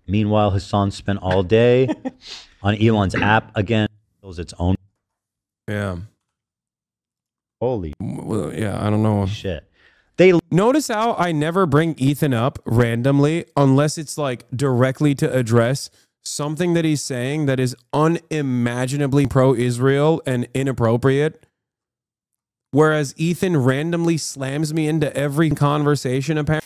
Meanwhile, Hasan spent all day on Elon's app again. Its own. Yeah. Holy. Well, yeah, I don't know. Shit. They notice how I never bring Ethan up randomly unless it's like directly to address something that he's saying that is unimaginably pro-Israel and inappropriate. Whereas Ethan randomly slams me into every conversation apparently.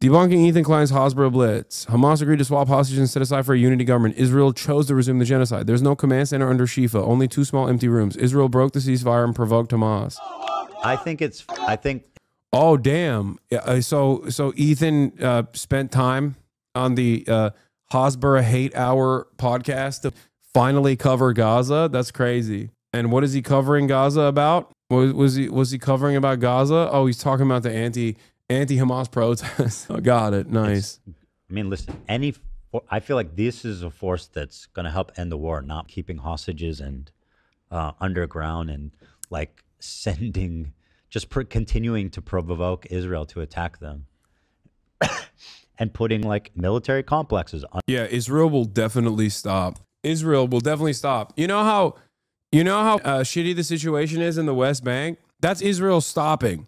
Debunking Ethan Klein's Hasbro Blitz. Hamas agreed to swap hostages and set aside for a unity government. Israel chose to resume the genocide. There's no command center under Shifa. Only 2 small empty rooms. Israel broke the ceasefire and provoked Hamas. I think. Oh, damn. Yeah, so Ethan spent time on the Hasbro Hate Hour podcast to finally cover Gaza. That's crazy. And what is he covering Gaza about? Was he covering about Gaza? Oh, he's talking about the anti-Hamas protests. Oh, got it. Nice. I mean, listen, I feel like this is a force that's going to help end the war, not keeping hostages and underground and like sending, just continuing to provoke Israel to attack them and putting like military complexes on. Yeah, Israel will definitely stop. Israel will definitely stop. You know how shitty the situation is in the West Bank? That's Israel stopping.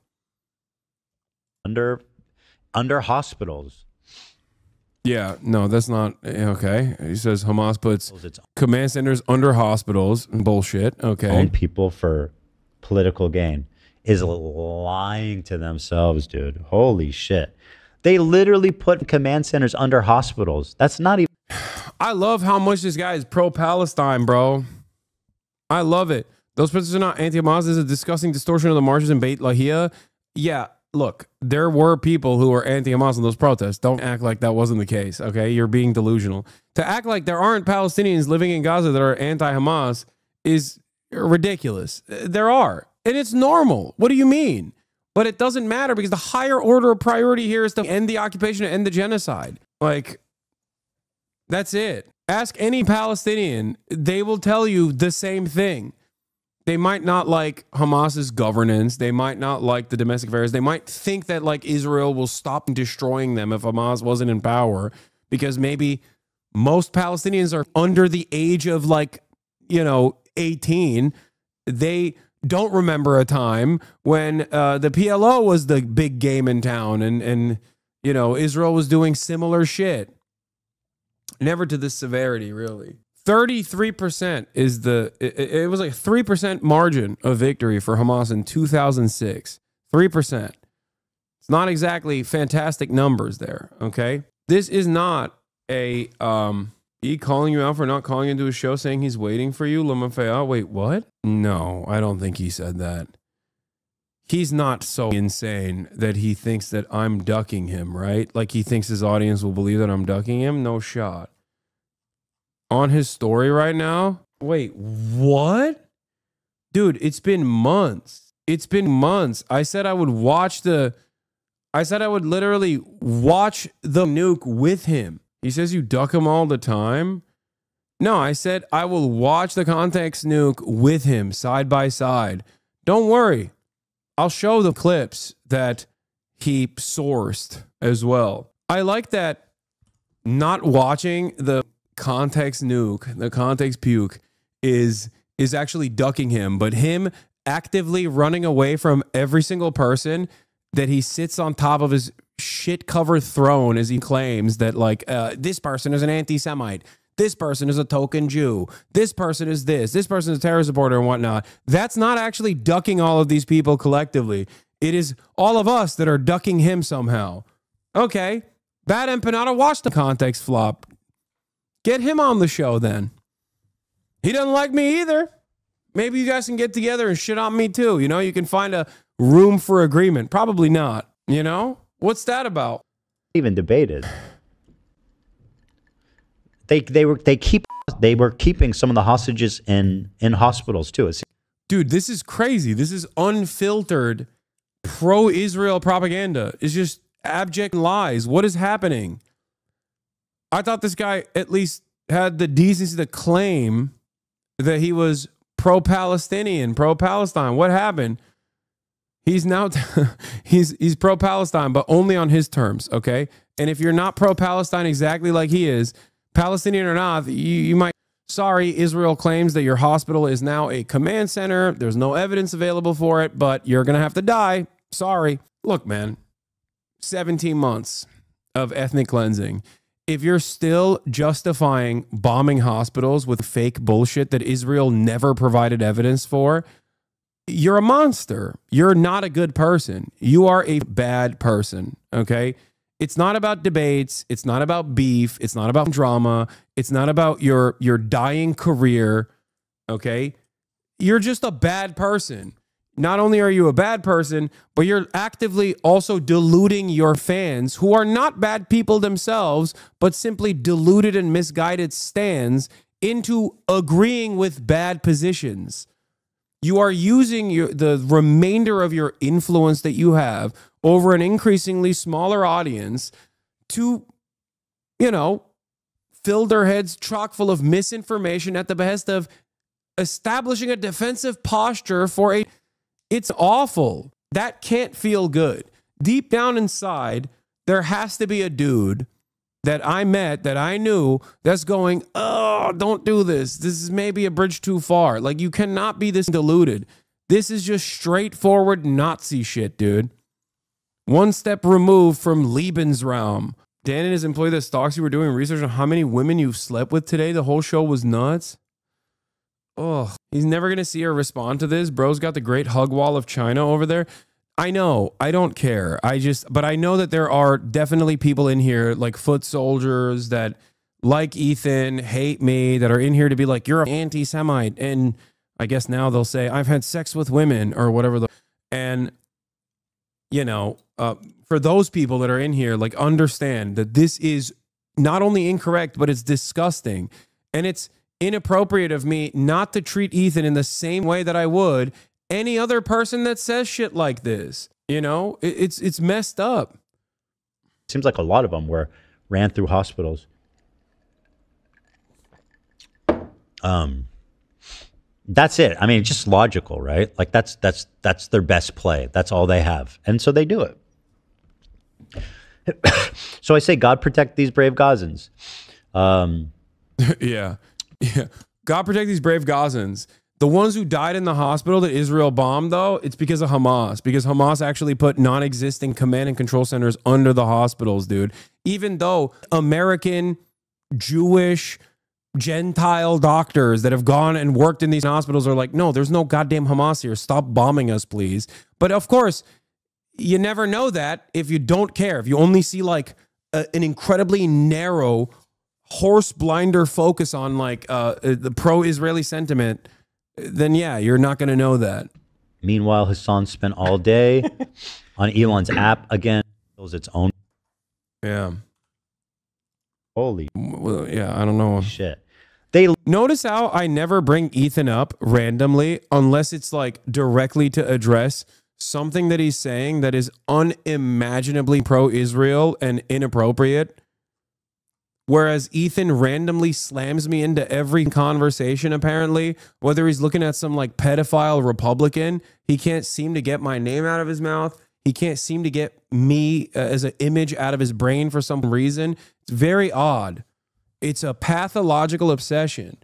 Under hospitals. Yeah, no, that's not okay. He says Hamas puts command centers under hospitals. Bullshit. Okay. Own people for political gain is lying to themselves, dude. Holy shit. They literally put command centers under hospitals. That's not even. I love how much this guy is pro-Palestine, bro. I love it. Those protests are not anti-Hamas. This is a disgusting distortion of the marches in Beit Lahia. Yeah. Look, there were people who were anti-Hamas in those protests. Don't act like that wasn't the case, okay? You're being delusional. To act like there aren't Palestinians living in Gaza that are anti-Hamas is ridiculous. There are, and it's normal. What do you mean? But it doesn't matter because the higher order of priority here is to end the occupation and end the genocide. Like, that's it. Ask any Palestinian. They will tell you the same thing. They might not like Hamas's governance. They might not like the domestic affairs. They might think that like Israel will stop destroying them if Hamas wasn't in power, because maybe most Palestinians are under the age of 18. They don't remember a time when the PLO was the big game in town and Israel was doing similar shit. Never to this severity, really. 33% is it was like 3% margin of victory for Hamas in 2006. 3%. It's not exactly fantastic numbers there, okay? This is not a he calling you out for not calling into a show saying he's waiting for you. Wait, what? No, I don't think he said that. He's not so insane that he thinks that I'm ducking him, right? Like he thinks his audience will believe that I'm ducking him? No shot. On his story right now? Wait, what? Dude, it's been months. It's been months. I said I would literally watch the nuke with him. He says you duck him all the time. No, I said I will watch the context nuke with him side by side. Don't worry. I'll show the clips that he sourced as well. I like that not watching the context nuke, the context puke is actually ducking him, but him actively running away from every single person that he sits on top of his shit-covered throne as he claims that this person is an anti-Semite, this person is a token Jew, this person is this person is a terror supporter and whatnot. That's not actually ducking all of these people collectively. It is all of us that are ducking him somehow. Okay, Bad Empanada, watch the context flop. Get him on the show then. He doesn't like me either. Maybe you guys can get together and shit on me too. You can find a room for agreement. Probably not. What's that about? Even debated. They were keeping some of the hostages in hospitals too. Dude, this is crazy. This is unfiltered pro-Israel propaganda. It's just abject lies. What is happening? I thought this guy at least had the decency to claim that he was pro-Palestinian, pro-Palestine. What happened? He's now he's pro-Palestine, but only on his terms, okay? And if you're not pro-Palestine exactly like he is, Palestinian or not, you might. Sorry, Israel claims that your hospital is now a command center. There's no evidence available for it, but you're gonna have to die. Sorry. Look, man, 17 months of ethnic cleansing. If you're still justifying bombing hospitals with fake bullshit that Israel never provided evidence for, you're a monster. You're not a good person. You are a bad person, okay? It's not about debates. It's not about beef. It's not about drama. It's not about your dying career, okay? You're just a bad person. Not only are you a bad person, but you're actively also deluding your fans who are not bad people themselves, but simply deluded and misguided stands into agreeing with bad positions. You are using the remainder of your influence that you have over an increasingly smaller audience to, fill their heads chock full of misinformation at the behest of establishing a defensive posture for a... It's awful. That can't feel good. Deep down inside, there has to be a dude that I met, that I knew, that's going, oh, don't do this. This is maybe a bridge too far. Like, you cannot be this deluded. This is just straightforward Nazi shit, dude. One step removed from Lebensraum. Dan and his employee that stalks you were doing research on how many women you've slept with today. The whole show was nuts. Oh, he's never going to see or respond to this. Bro's got the great hug wall of China over there. I know. I don't care. But I know that there are definitely people in here like foot soldiers that like Ethan, hate me, that are in here to be like, you're an anti-Semite. And I guess now they'll say, I've had sex with women or whatever. And, for those people that are in here, like, understand that this is not only incorrect, but it's disgusting. And it's inappropriate of me not to treat Ethan in the same way that I would any other person that says shit like this. It's messed up. Seems like a lot of them ran through hospitals. That's it. I mean, it's just logical, right? Like that's their best play. That's all they have. And so they do it. So I say, God protect these brave Gazans. Yeah. God protect these brave Gazans. The ones who died in the hospital that Israel bombed, though, it's because of Hamas. Because Hamas actually put non-existing command and control centers under the hospitals, dude. Even though American, Jewish, Gentile doctors that have gone and worked in these hospitals are like, no, there's no goddamn Hamas here. Stop bombing us, please. But of course, you never know that if you don't care. If you only see like an incredibly narrow horse blinder focus on like the pro-Israeli sentiment, then yeah, you're not going to know that. Meanwhile, Hasan spent all day on Elon's app again. It was its own. Yeah. Holy. Well, yeah, I don't know. Shit. Notice how I never bring Ethan up randomly unless it's like directly to address something that he's saying that is unimaginably pro-Israel and inappropriate. Whereas Ethan randomly slams me into every conversation, apparently, whether he's looking at some like pedophile Republican, he can't seem to get my name out of his mouth. He can't seem to get me as an image out of his brain for some reason. It's very odd. It's a pathological obsession.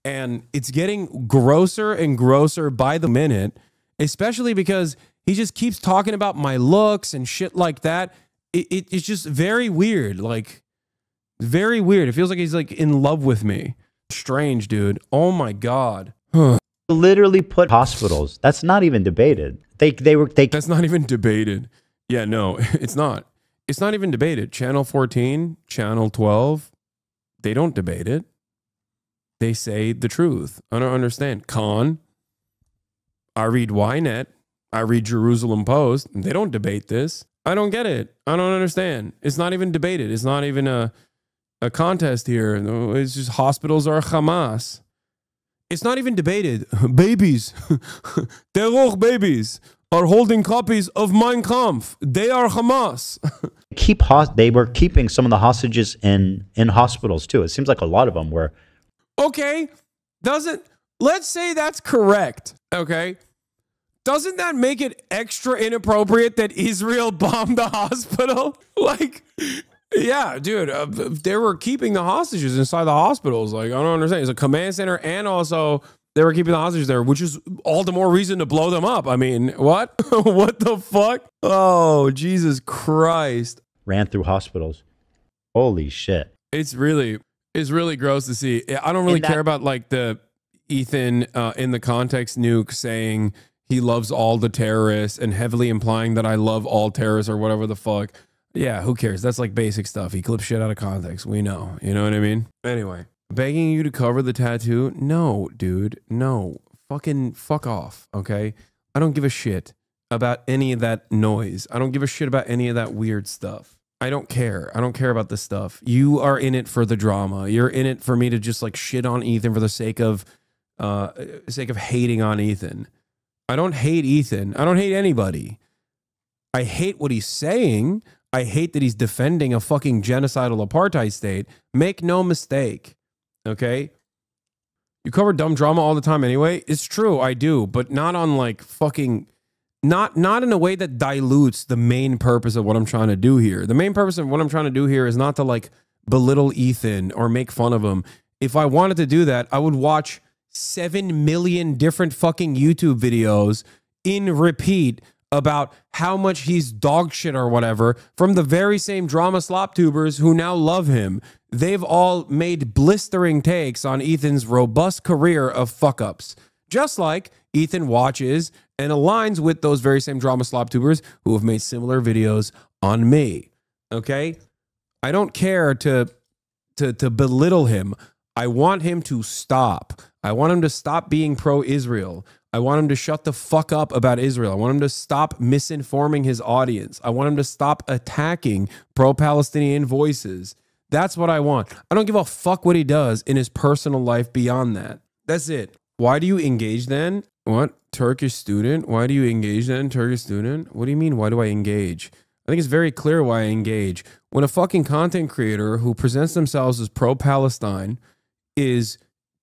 And it's getting grosser and grosser by the minute, especially because he just keeps talking about my looks and shit like that. It's just very weird. Like, very weird. It feels like he's like in love with me. Strange, dude. Oh my God. Literally put hospitals. That's not even debated. That's not even debated. Yeah, no, it's not. It's not even debated. Channel 14, Channel 12, they don't debate it. They say the truth. I don't understand. Khan, I read Ynet, I read Jerusalem Post, and they don't debate this. I don't get it. I don't understand. It's not even debated. It's not even a contest here. It's just hospitals are Hamas. It's not even debated. Babies, terror babies are holding copies of Mein Kampf. They are Hamas. They were keeping some of the hostages in hospitals too. It seems like a lot of them were. Okay, let's say that's correct. Okay, Doesn't that make it extra inappropriate that Israel bombed the hospital? Like, yeah, dude, they were keeping the hostages inside the hospitals. Like, I don't understand. It's a command center, and also they were keeping the hostages there, which is all the more reason to blow them up. I mean, what? What the fuck? Oh, Jesus Christ. Ran through hospitals. Holy shit. It's really gross to see. I don't really care about like the Ethan in the context nuke saying he loves all the terrorists and heavily implying that I love all terrorists or whatever the fuck. Yeah, who cares? That's like basic stuff. He clips shit out of context. We know. You know what I mean? Anyway, begging you to cover the tattoo? No, dude. No. Fucking fuck off, okay? I don't give a shit about any of that noise. I don't give a shit about any of that weird stuff. I don't care. I don't care about this stuff. You are in it for the drama. You're in it for me to just like shit on Ethan for the sake of hating on Ethan. I don't hate Ethan. I don't hate anybody. I hate what he's saying. I hate that he's defending a fucking genocidal apartheid state. Make no mistake. Okay? You cover dumb drama all the time anyway. It's true, I do, but not on like fucking not in a way that dilutes the main purpose of what I'm trying to do here. The main purpose of what I'm trying to do here is not to like belittle Ethan or make fun of him. If I wanted to do that, I would watch 7 million different fucking YouTube videos in repeat about how much he's dog shit or whatever from the very same drama slop tubers who now love him. They've all made blistering takes on Ethan's robust career of fuck ups. Just like Ethan watches and aligns with those very same drama slop tubers who have made similar videos on me. Okay? I don't care to belittle him. I want him to stop. I want him to stop being pro-Israel. I want him to shut the fuck up about Israel. I want him to stop misinforming his audience. I want him to stop attacking pro-Palestinian voices. That's what I want. I don't give a fuck what he does in his personal life beyond that. That's it. Why do you engage then? What? Turkish student? Why do you engage then? Turkish student? What do you mean, why do I engage? I think it's very clear why I engage. When a fucking content creator who presents themselves as pro-Palestine is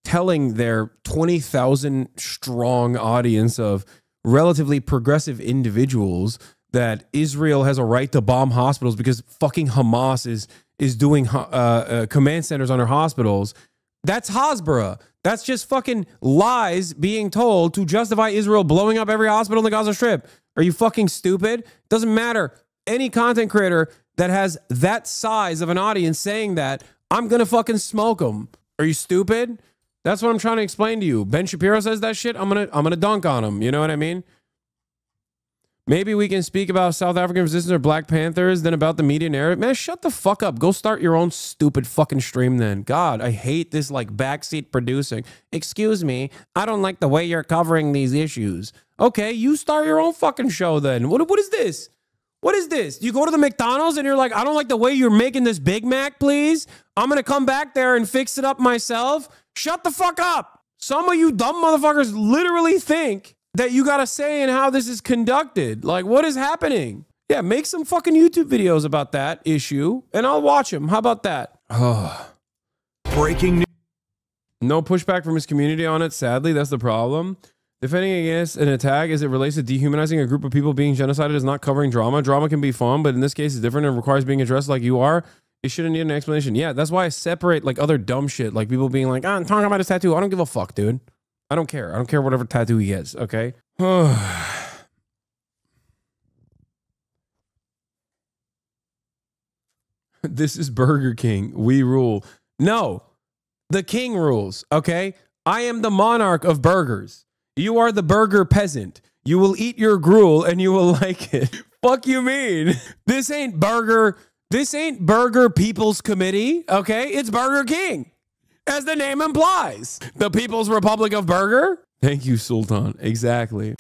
telling their 20,000 strong audience of relatively progressive individuals that Israel has a right to bomb hospitals because fucking Hamas is doing command centers on their hospitals, that's Hasbara. That's just fucking lies being told to justify Israel blowing up every hospital in the Gaza Strip. Are you fucking stupid? Doesn't matter. Any content creator that has that size of an audience saying that, I'm going to fucking smoke them. Are you stupid? That's what I'm trying to explain to you. Ben Shapiro says that shit, I'm gonna dunk on him. You know what I mean? Maybe we can speak about South African resistance or Black Panthers, then about the media narrative. Man, shut the fuck up. Go start your own stupid fucking stream then. God, I hate this like backseat producing. Excuse me, I don't like the way you're covering these issues. Okay, you start your own fucking show then. What is this? What is this? You go to the McDonald's and you're like, I don't like the way you're making this Big Mac, please. I'm going to come back there and fix it up myself. Shut the fuck up. Some of you dumb motherfuckers literally think that you got to say in how this is conducted. Like, what is happening? Yeah, make some fucking YouTube videos about that issue and I'll watch them. How about that? Oh. Breaking news. No pushback from his community on it. Sadly, that's the problem. Defending against an attack as it relates to dehumanizing a group of people being genocided is not covering drama. Drama can be fun, but in this case, it's different and requires being addressed like you are. You shouldn't need an explanation. Yeah, that's why I separate like other dumb shit. Like people being like, I'm talking about his tattoo. I don't give a fuck, dude. I don't care. I don't care whatever tattoo he gets, okay? This is Burger King. We rule. No, the king rules, okay? I am the monarch of burgers. You are the burger peasant. You will eat your gruel and you will like it. Fuck you mean? This ain't Burger People's Committee, okay? It's Burger King, as the name implies. The People's Republic of Burger? Thank you, Sultan. Exactly.